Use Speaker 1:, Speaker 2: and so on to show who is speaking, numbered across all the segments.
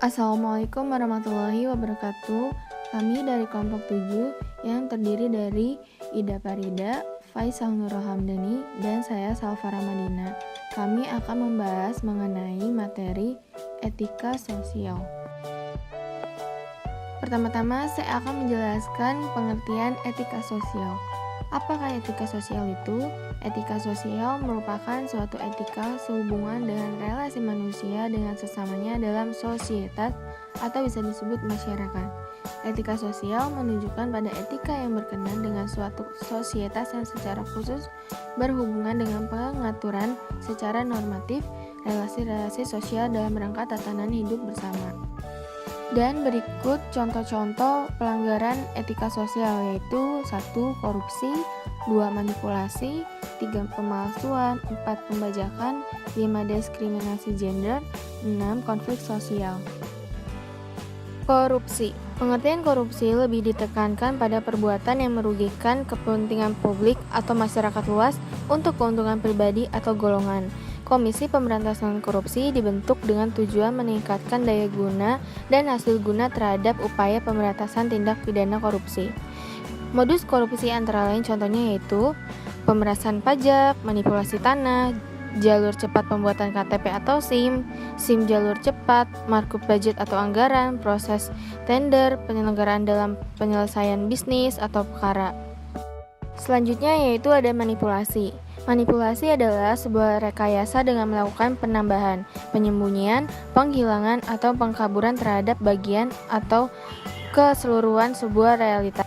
Speaker 1: Assalamualaikum warahmatullahi wabarakatuh. Kami dari kelompok 7 yang terdiri dari Ida Farida, Faisal Nurul Hamdani, dan saya Salva Ramadina. Kami akan membahas mengenai materi etika sosial. Pertama-tama saya akan menjelaskan pengertian etika sosial. Apakah etika sosial itu? Etika sosial merupakan suatu etika sehubungan dengan relasi manusia dengan sesamanya dalam sosietas atau bisa disebut masyarakat. Etika sosial menunjukkan pada etika yang berkenan dengan suatu sosietas yang secara khusus berhubungan dengan pengaturan secara normatif relasi-relasi sosial dalam rangka tatanan hidup bersama. Dan berikut contoh-contoh pelanggaran etika sosial, yaitu 1. Korupsi, 2. Manipulasi, 3. Pemalsuan, 4. Pembajakan, 5. Diskriminasi gender, 6. Konflik sosial. Korupsi. Pengertian korupsi lebih ditekankan pada perbuatan yang merugikan kepentingan publik atau masyarakat luas untuk keuntungan pribadi atau golongan. Komisi Pemberantasan Korupsi dibentuk dengan tujuan meningkatkan daya guna dan hasil guna terhadap upaya pemberantasan tindak pidana korupsi. Modus korupsi antara lain contohnya yaitu pemerasan pajak, manipulasi tanah, jalur cepat pembuatan KTP atau SIM jalur cepat, markup budget atau anggaran, proses tender, penyelenggaraan dalam penyelesaian bisnis atau perkara. Selanjutnya yaitu ada manipulasi. Manipulasi adalah sebuah rekayasa dengan melakukan penambahan, penyembunyian, penghilangan, atau pengkaburan terhadap bagian atau keseluruhan sebuah realitas.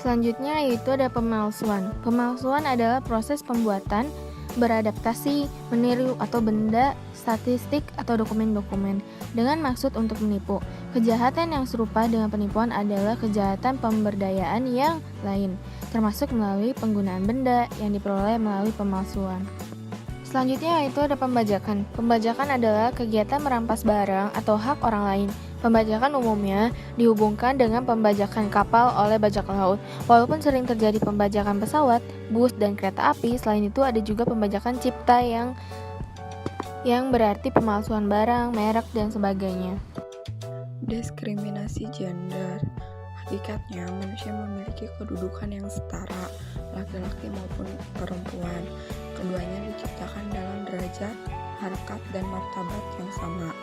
Speaker 1: Selanjutnya yaitu ada pemalsuan. Pemalsuan adalah proses pembuatan, beradaptasi, meniru atau benda, statistik atau dokumen-dokumen dengan maksud untuk menipu. Kejahatan yang serupa dengan penipuan adalah kejahatan pemberdayaan yang lain, termasuk melalui penggunaan benda yang diperoleh melalui pemalsuan. Selanjutnya yaitu ada pembajakan. Pembajakan adalah kegiatan merampas barang atau hak orang lain. Pembajakan umumnya dihubungkan dengan pembajakan kapal oleh bajak laut. Walaupun sering terjadi pembajakan pesawat, bus, dan kereta api, selain itu ada juga pembajakan cipta yang berarti pemalsuan barang, merek, dan sebagainya.
Speaker 2: Diskriminasi gender. Hakikatnya manusia memiliki kedudukan yang setara, laki-laki maupun perempuan. Keduanya diciptakan dalam derajat, harkat, dan martabat yang sama.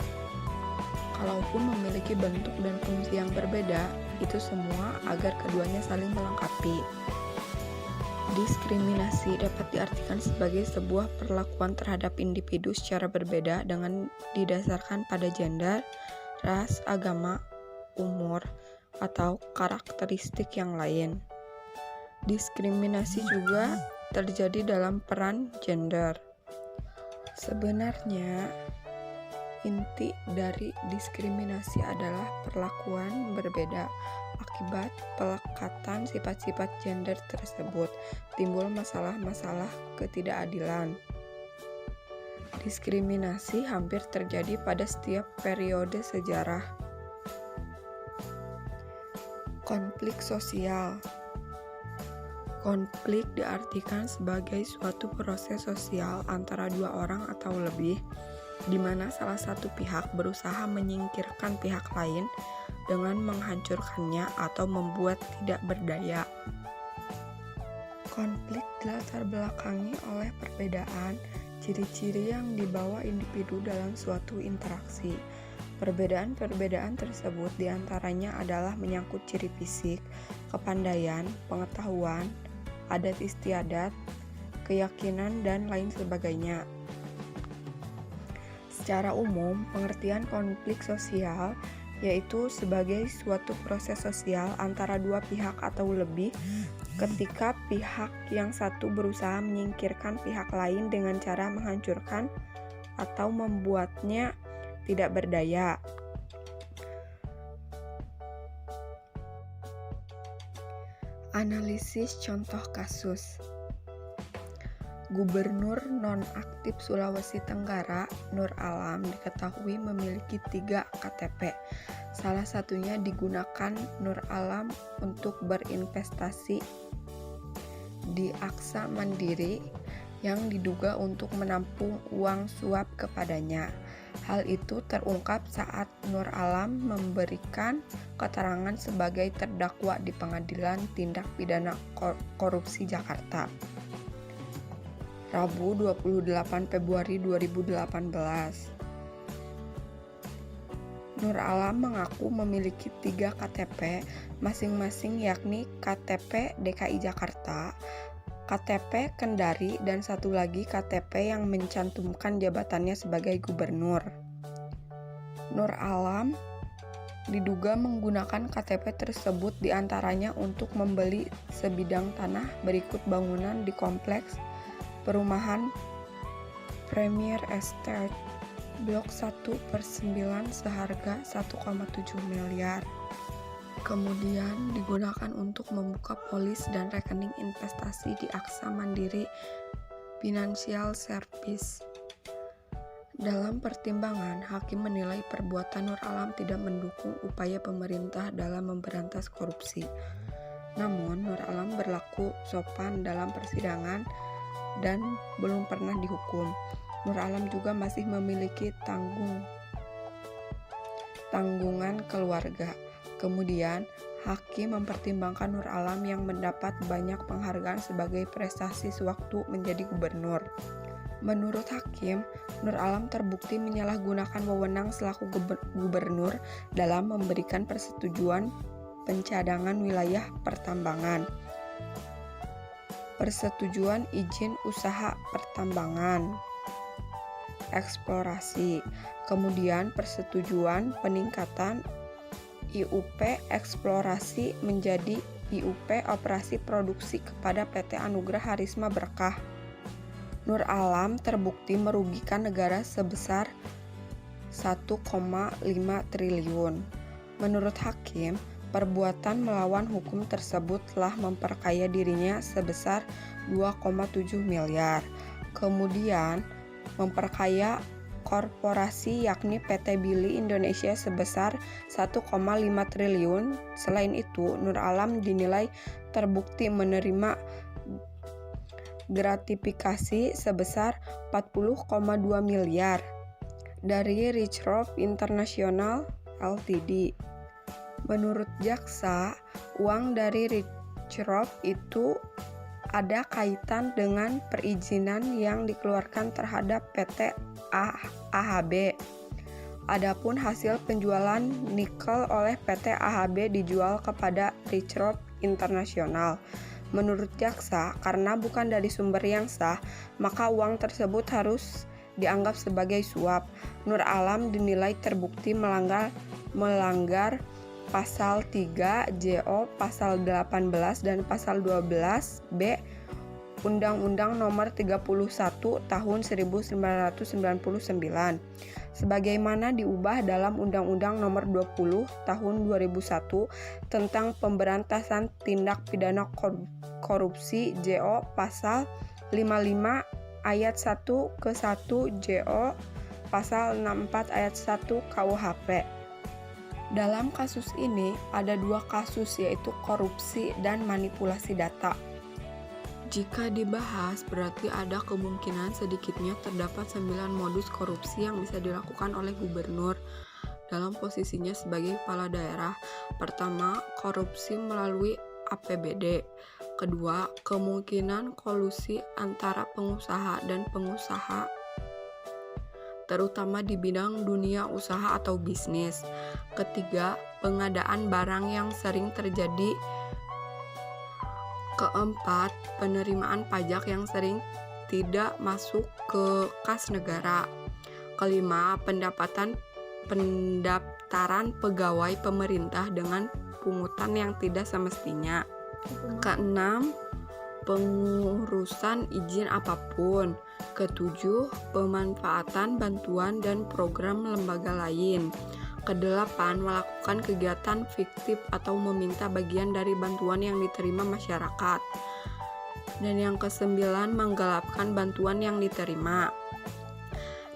Speaker 2: Kalaupun memiliki bentuk dan fungsi yang berbeda, itu semua agar keduanya saling melengkapi. Diskriminasi dapat diartikan sebagai sebuah perlakuan terhadap individu secara berbeda dengan didasarkan pada gender, ras, agama, umur, atau karakteristik yang lain. Diskriminasi juga terjadi dalam peran gender. Sebenarnya, inti dari diskriminasi adalah perlakuan berbeda. Akibat pelekatan sifat-sifat gender tersebut, timbul masalah-masalah ketidakadilan. Diskriminasi hampir terjadi pada setiap periode sejarah. Konflik sosial. Konflik diartikan sebagai suatu proses sosial antara dua orang atau lebih, di mana salah satu pihak berusaha menyingkirkan pihak lain dengan menghancurkannya atau membuat tidak berdaya. Konflik dilatar belakangi oleh perbedaan ciri-ciri yang dibawa individu dalam suatu interaksi. Perbedaan-perbedaan tersebut diantaranya adalah menyangkut ciri fisik, kepandaian, pengetahuan, adat istiadat, keyakinan, dan lain sebagainya. Secara umum, pengertian konflik sosial yaitu sebagai suatu proses sosial antara dua pihak atau lebih ketika pihak yang satu berusaha menyingkirkan pihak lain dengan cara menghancurkan atau membuatnya tidak berdaya. Analisis contoh kasus. Gubernur nonaktif Sulawesi Tenggara, Nur Alam, diketahui memiliki 3 KTP. Salah satunya digunakan Nur Alam untuk berinvestasi di Aksa Mandiri yang diduga untuk menampung uang suap kepadanya. Hal itu terungkap saat Nur Alam memberikan keterangan sebagai terdakwa di Pengadilan Tindak Pidana Korupsi Jakarta, Rabu 28 Februari 2018. Nur Alam mengaku memiliki 3 KTP masing-masing, yakni KTP DKI Jakarta, KTP Kendari, dan satu lagi KTP yang mencantumkan jabatannya sebagai gubernur. Nur Alam diduga menggunakan KTP tersebut diantaranya untuk membeli sebidang tanah berikut bangunan di kompleks perumahan Premier Estate Blok 1/9 seharga 1,7 miliar. Kemudian digunakan untuk membuka polis dan rekening investasi di Aksa Mandiri Financial Service. Dalam pertimbangan, hakim menilai perbuatan Nur Alam tidak mendukung upaya pemerintah dalam memberantas korupsi. Namun, Nur Alam berlaku sopan dalam persidangan dan belum pernah dihukum. Nur Alam juga masih memiliki tanggungan keluarga. Kemudian, hakim mempertimbangkan Nur Alam yang mendapat banyak penghargaan sebagai prestasi sewaktu menjadi gubernur. Menurut hakim, Nur Alam terbukti menyalahgunakan wewenang selaku gubernur dalam memberikan persetujuan pencadangan wilayah pertambangan, persetujuan izin usaha pertambangan, eksplorasi, kemudian persetujuan peningkatan IUP eksplorasi menjadi IUP operasi produksi kepada PT Anugrah Harisma Berkah. Nur Alam terbukti merugikan negara sebesar 1,5 triliun. Menurut hakim, perbuatan melawan hukum tersebut telah memperkaya dirinya sebesar 2,7 miliar. Kemudian memperkaya korporasi yakni PT Billy Indonesia sebesar 1,5 triliun. Selain itu, Nur Alam dinilai terbukti menerima gratifikasi sebesar 40,2 miliar dari Richrof International Ltd. Menurut jaksa, uang dari Richrof itu ada kaitan dengan perizinan yang dikeluarkan terhadap PT AHB. Adapun hasil penjualan nikel oleh PT AHB dijual kepada Richrof International. Menurut jaksa, karena bukan dari sumber yang sah, maka uang tersebut harus dianggap sebagai suap. Nur Alam dinilai terbukti melanggar Pasal 3 JO, Pasal 18 dan Pasal 12B Undang-Undang Nomor 31 Tahun 1999 sebagaimana diubah dalam Undang-Undang Nomor 20 Tahun 2001 tentang Pemberantasan Tindak Pidana Korupsi JO, Pasal 55 Ayat 1 ke 1 JO, Pasal 64 Ayat 1 KUHP. Dalam kasus ini ada 2 kasus, yaitu korupsi dan manipulasi data. Jika dibahas, berarti ada kemungkinan sedikitnya terdapat 9 modus korupsi yang bisa dilakukan oleh gubernur dalam posisinya sebagai kepala daerah. Pertama, korupsi melalui APBD. Kedua, kemungkinan kolusi antara pengusaha dan pengusaha, terutama di bidang dunia usaha atau bisnis. Ketiga, pengadaan barang yang sering terjadi. Keempat, penerimaan pajak yang sering tidak masuk ke kas negara. Kelima, pendaftaran pegawai pemerintah dengan pungutan yang tidak semestinya. Keenam, pengurusan izin apapun. Ketujuh, pemanfaatan bantuan dan program lembaga lain. Kedelapan, melakukan kegiatan fiktif atau meminta bagian dari bantuan yang diterima masyarakat. Dan yang kesembilan, menggelapkan bantuan yang diterima.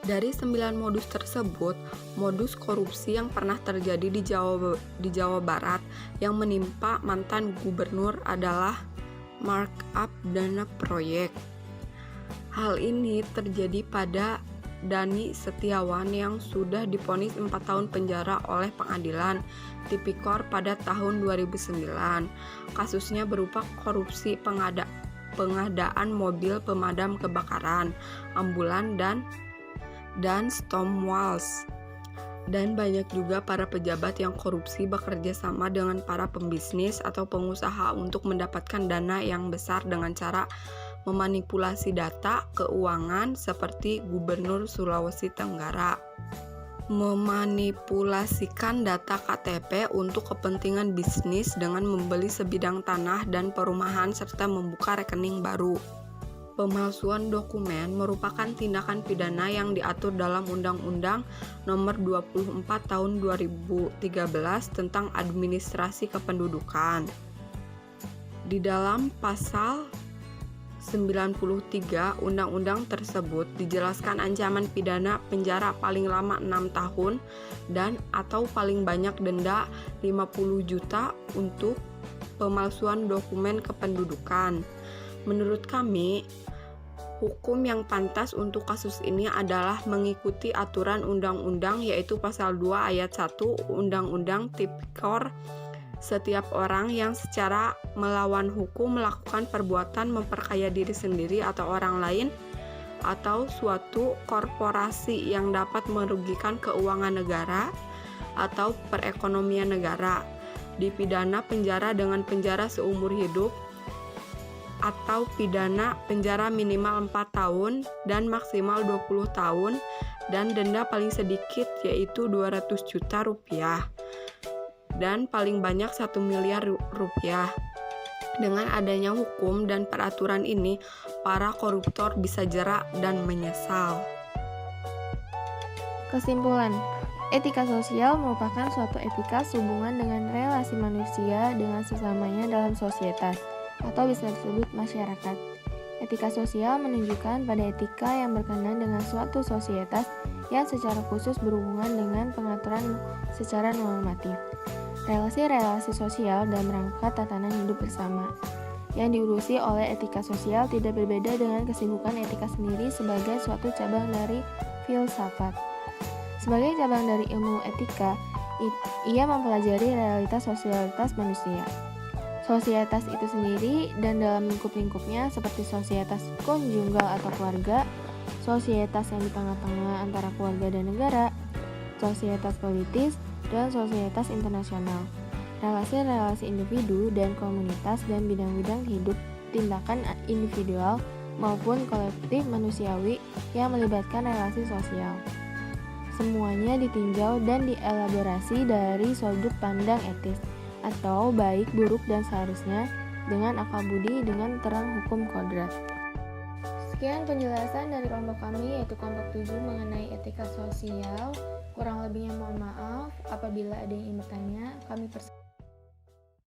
Speaker 2: Dari 9 modus tersebut, modus korupsi yang pernah terjadi di Jawa Barat yang menimpa mantan gubernur adalah markup dana proyek. Hal ini terjadi pada Dani Setiawan yang sudah divonis 4 tahun penjara oleh pengadilan Tipikor pada tahun 2009. Kasusnya berupa korupsi pengadaan mobil pemadam kebakaran, ambulan, dan storm walls. Dan banyak juga para pejabat yang korupsi bekerja sama dengan para pembisnis atau pengusaha untuk mendapatkan dana yang besar dengan cara memanipulasi data keuangan seperti Gubernur Sulawesi Tenggara. Memanipulasikan data KTP untuk kepentingan bisnis dengan membeli sebidang tanah dan perumahan serta membuka rekening baru. Pemalsuan dokumen merupakan tindakan pidana yang diatur dalam Undang-Undang Nomor 24 Tahun 2013 tentang Administrasi Kependudukan. Di dalam pasal 93 undang-undang tersebut dijelaskan ancaman pidana penjara paling lama 6 tahun dan atau paling banyak denda 50 juta untuk pemalsuan dokumen kependudukan. Menurut kami, hukum yang pantas untuk kasus ini adalah mengikuti aturan undang-undang yaitu pasal 2 ayat 1 Undang-Undang Tipikor. Setiap orang yang secara melawan hukum melakukan perbuatan memperkaya diri sendiri atau orang lain atau suatu korporasi yang dapat merugikan keuangan negara atau perekonomian negara dipidana penjara dengan penjara seumur hidup atau pidana penjara minimal 4 tahun dan maksimal 20 tahun dan denda paling sedikit yaitu 200 juta rupiah dan paling banyak 1 miliar rupiah. Dengan adanya hukum dan peraturan ini, para koruptor bisa jerak dan menyesal.
Speaker 1: Kesimpulan, etika sosial merupakan suatu etika sehubungan dengan relasi manusia dengan sesamanya dalam sosietas, atau bisa disebut masyarakat. Etika sosial menunjukkan pada etika yang berkenaan dengan suatu sosietas yang secara khusus berhubungan dengan pengaturan secara normatif. Relasi-relasi sosial dalam rangka tatanan hidup bersama yang diurusi oleh etika sosial tidak berbeda dengan kesibukan etika sendiri sebagai suatu cabang dari filsafat. Sebagai cabang dari ilmu etika, ia mempelajari realitas sosialitas manusia. Sosietas itu sendiri dan dalam lingkup-lingkupnya seperti sosietas konjugal atau keluarga, sosietas yang di tengah-tengah antara keluarga dan negara, sosietas politis, dan sosietas internasional. Relasi-relasi individu dan komunitas dan bidang-bidang hidup tindakan individual maupun kolektif manusiawi yang melibatkan relasi sosial. Semuanya ditinjau dan dielaborasi dari sudut pandang etis atau baik, buruk, dan seharusnya dengan akal budi dengan terang hukum kodrat. Sekian penjelasan dari kelompok kami yaitu kelompok 7 mengenai etika sosial. Kurang lebihnya mohon maaf apabila ada yang ingin bertanya, kami